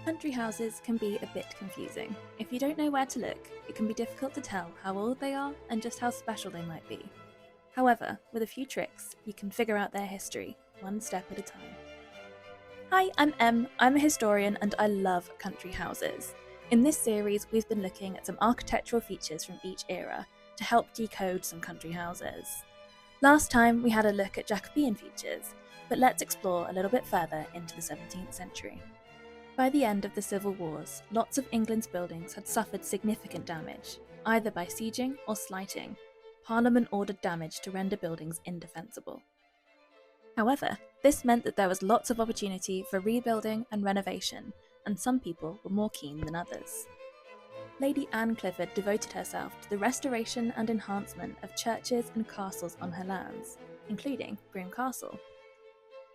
Country houses can be a bit confusing. If you don't know where to look, it can be difficult to tell how old they are and just how special they might be. However, with a few tricks, you can figure out their history, one step at a time. Hi, I'm Em. I'm a historian and I love country houses. In this series, we've been looking at some architectural features from each era to help decode some country houses. Last time, we had a look at Jacobean features, but let's explore a little bit further into the 17th century. By the end of the Civil Wars, lots of England's buildings had suffered significant damage, either by sieging or slighting. Parliament ordered damage to render buildings indefensible. However, this meant that there was lots of opportunity for rebuilding and renovation, and some people were more keen than others. Lady Anne Clifford devoted herself to the restoration and enhancement of churches and castles on her lands, including Broome Castle.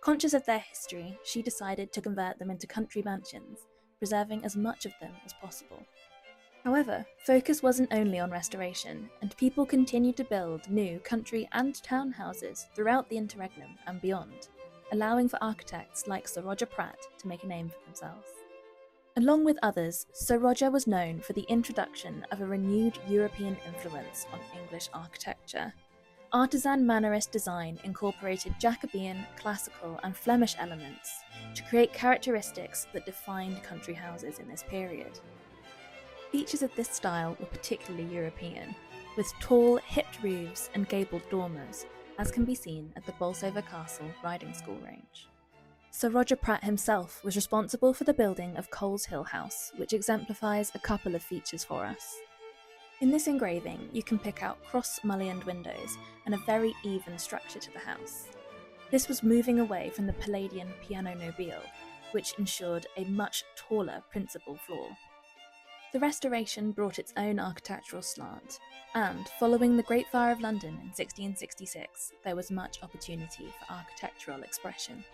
Conscious of their history, she decided to convert them into country mansions, preserving as much of them as possible. However, focus wasn't only on restoration, and people continued to build new country and town houses throughout the interregnum and beyond, allowing for architects like Sir Roger Pratt to make a name for themselves. Along with others, Sir Roger was known for the introduction of a renewed European influence on English architecture. Artisan Mannerist design incorporated Jacobean, classical, and Flemish elements to create characteristics that defined country houses in this period. Features of this style were particularly European, with tall, hipped roofs and gabled dormers, as can be seen at the Bolsover Castle riding school range. Sir Roger Pratt himself was responsible for the building of Coles Hill House, which exemplifies a couple of features for us. In this engraving, you can pick out cross-mullioned windows and a very even structure to the house. This was moving away from the Palladian piano nobile, which ensured a much taller principal floor. The restoration brought its own architectural slant, and following the Great Fire of London in 1666, there was much opportunity for architectural expression.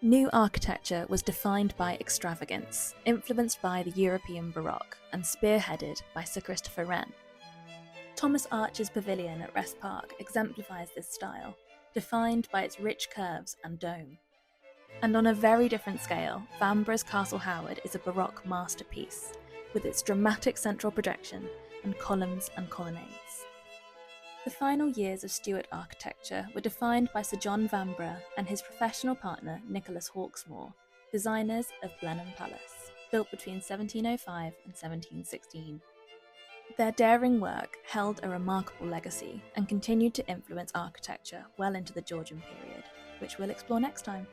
New architecture was defined by extravagance, influenced by the European Baroque, and spearheaded by Sir Christopher Wren. Thomas Archer's pavilion at Wrest Park exemplifies this style, defined by its rich curves and dome. And on a very different scale, Vanbragh's Castle Howard is a Baroque masterpiece, with its dramatic central projection and columns and colonnades. The final years of Stuart architecture were defined by Sir John Vanbrugh and his professional partner Nicholas Hawksmoor, designers of Blenheim Palace, built between 1705 and 1716. Their daring work held a remarkable legacy and continued to influence architecture well into the Georgian period, which we'll explore next time.